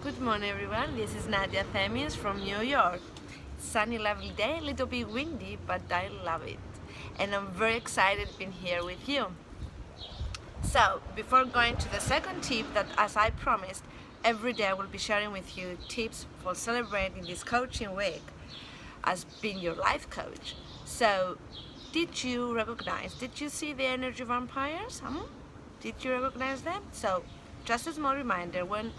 Good morning, everyone. This is Nadia Themis from New York. Sunny, lovely day, a little bit windy, but I love it. And I'm very excited being here with you. So, before going to the second tip, that as I promised, every day I will be sharing with you tips for celebrating this coaching week as being your life coach. So, did you see the energy vampires? Did you recognize them? So, just a small reminder, when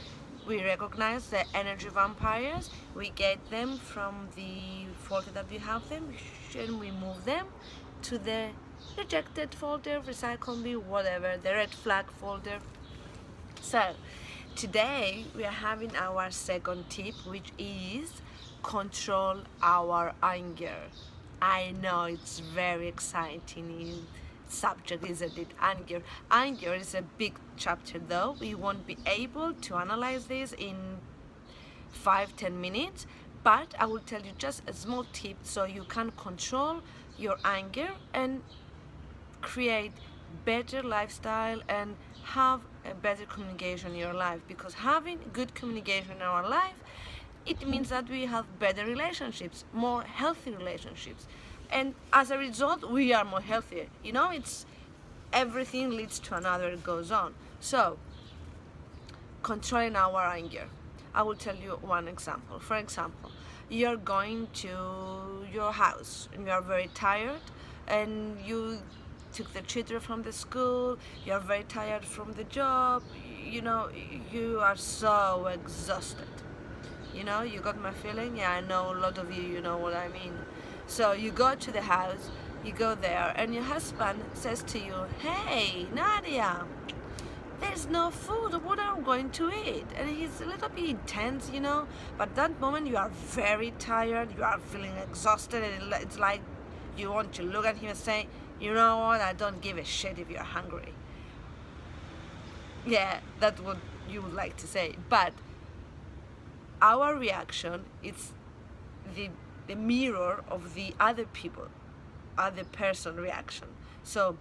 we recognize the energy vampires, we get them from the folder that we have them, and we move them to the rejected folder, recycle bin, whatever, the red flag folder. So, today we are having our second tip, which is control our anger. I know it's very exciting subject, isn't it? Anger is a big chapter, though. We won't be able to analyze this in 5-10 minutes, but I will tell you just a small tip so you can control your anger and create better lifestyle and have a better communication in your life, because having good communication in our life, it means that we have better relationships, more healthy relationships, and as a result we are more healthier. It's everything leads to another, it goes on. So, controlling our anger, I will tell you one example. For example, you're going to your house and you are very tired, and you took the children from the school, you're very tired from the job, you are so exhausted. You got my feeling? Yeah, I know a lot of you know what I mean. So you go to the house, you go there, and your husband says to you, "Hey, Nadia, there's no food, what are we going to eat?" And he's a little bit intense, but at that moment you are very tired, you are feeling exhausted, and it's like you want to look at him and say, "You know what, I don't give a shit if you're hungry." Yeah, that's what you would like to say, but our reaction is the mirror of the other person reaction. So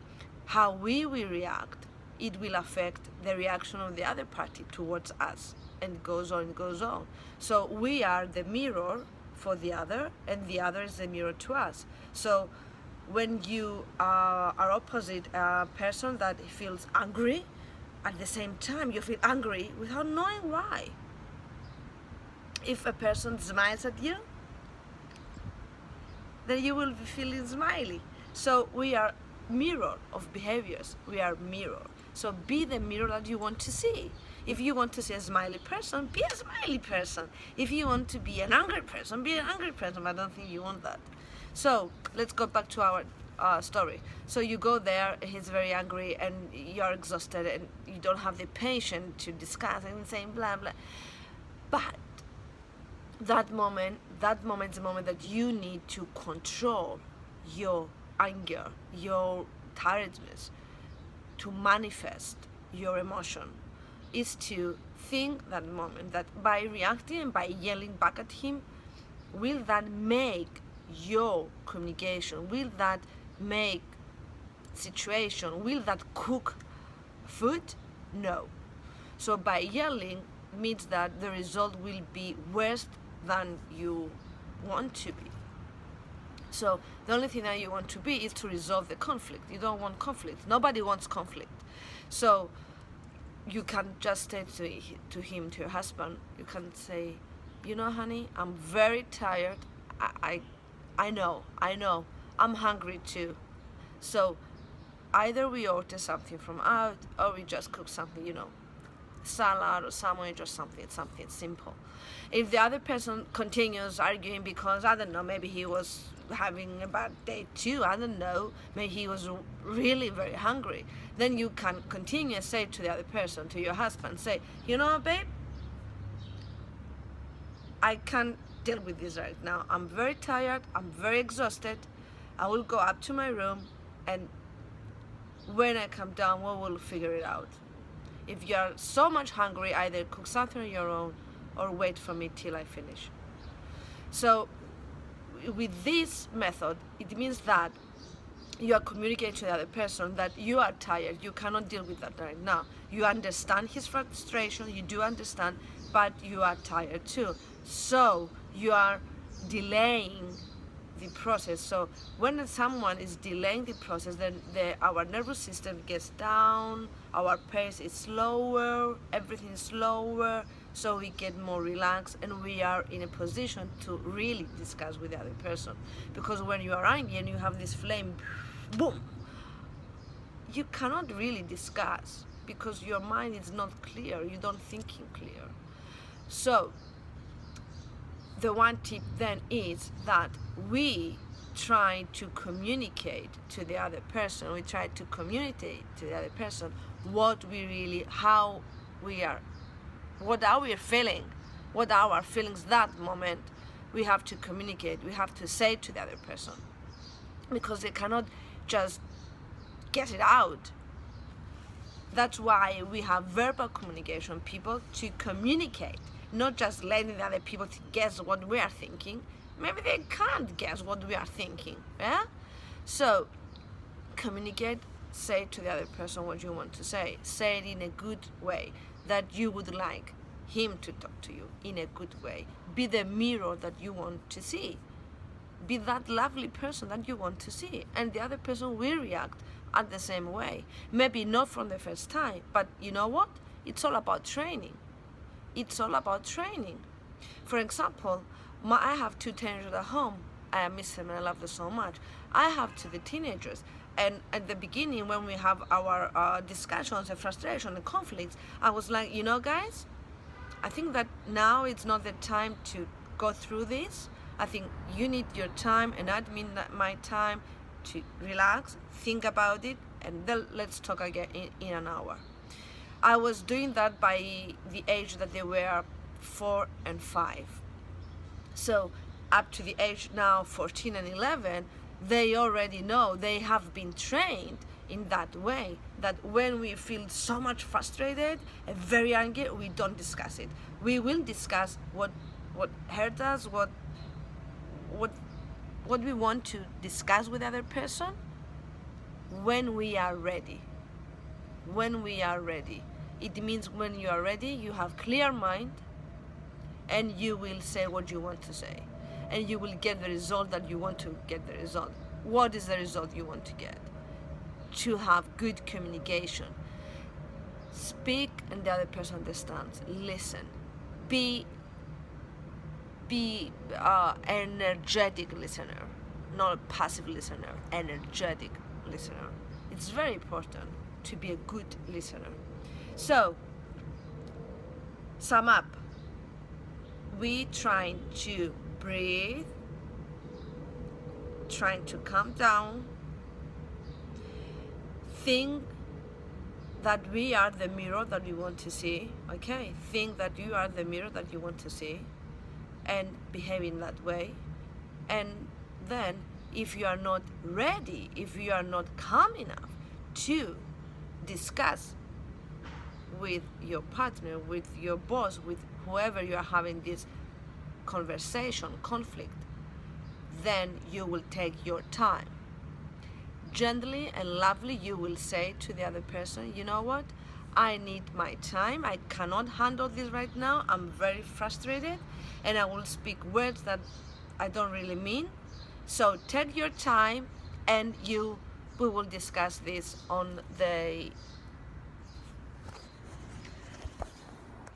how we will react, it will affect the reaction of the other party towards us, and it goes on. So we are the mirror for the other, and the other is the mirror to us. So when you are opposite a person that feels angry, at the same time you feel angry without knowing why. If a person smiles at you, then you will be feeling smiley. So we are mirror of behaviors. We are mirror. So be the mirror that you want to see. If you want to see a smiley person, be a smiley person. If you want to be an angry person, be an angry person. But I don't think you want that. So let's go back to our story. So you go there, he's very angry, and you're exhausted, and you don't have the patience to discuss and saying blah blah. But that moment is the moment that you need to control your anger, your tiredness, to manifest your emotion, is to think that moment, that by reacting and by yelling back at him, will that make your communication, will that make situation, will that cook food? No. So by yelling means that the result will be worse than you want to be. So the only thing that you want to be is to resolve the conflict. You don't want conflict. Nobody wants conflict. So you can just say to him, to your husband, you can say, "Honey, I'm very tired. I know. I'm hungry too. So either we order something from out, or we just cook something, salad or sandwich or something simple." If the other person continues arguing because, I don't know, maybe he was having a bad day too, I don't know, maybe he was really very hungry, then you can continue and say to the other person, to your husband, say, "Babe, I can't deal with this right now. I'm very tired, I'm very exhausted. I will go up to my room, and when I come down, we will figure it out. If you're so much hungry, either cook something on your own or wait for me till I finish." So with this method, it means that you are communicating to the other person that you are tired, you cannot deal with that right now. You understand his frustration, you do understand, but you are tired too. So you are delaying the process. So when someone is delaying the process, then our nervous system gets down, our pace is slower, everything is slower, so we get more relaxed and we are in a position to really discuss with the other person. Because when you are angry and you have this flame, boom, you cannot really discuss because your mind is not clear, you don't thinking clear. So the one tip then is that we try to communicate to the other person, we try to communicate to the other person what we really, how we are, what are we feeling, what are our feelings that moment. We have to communicate, we have to say to the other person, because they cannot just get it out. That's why we have verbal communication, people, to communicate, not just letting the other people to guess what we are thinking. Maybe they can't guess what we are thinking. Yeah? So communicate, say to the other person what you want to say. Say it in a good way, that you would like him to talk to you in a good way. Be the mirror that you want to see. Be that lovely person that you want to see, and the other person will react at the same way. Maybe not from the first time, but you know what? It's all about training. It's all about training. For example, I have 2 teenagers at home. I miss them and I love them so much. I have 2 teenagers, and at the beginning when we have our discussions and frustration and conflicts, I was like, you know guys, I think that now it's not the time to go through this. I think you need your time and I need my time to relax, think about it, and then let's talk again in an hour. I was doing that by the age that they were 4 and 5. So up to the age now 14 and 11, they already know, they have been trained in that way, that when we feel so much frustrated and very angry, we don't discuss it. We will discuss what hurt us, what we want to discuss with the other person when we are ready. When we are ready. It means when you are ready, you have clear mind, and you will say what you want to say, and you will get the result that you want to get the result. What is the result you want to get? To have good communication. Speak and the other person understands. Listen. Be energetic listener, not a passive listener, energetic listener. It's very important to be a good listener. So, sum up. We trying to breathe, trying to calm down, think that we are the mirror that you want to see, okay? Think that you are the mirror that you want to see, and behave in that way. And then if you are not ready, if you are not calm enough to discuss with your partner, with your boss, with whoever you are having this conversation, conflict, then you will take your time. Gently and lovely, you will say to the other person, you know what? I need my time. I cannot handle this right now. I'm very frustrated, and I will speak words that I don't really mean. So take your time, and we will discuss this on the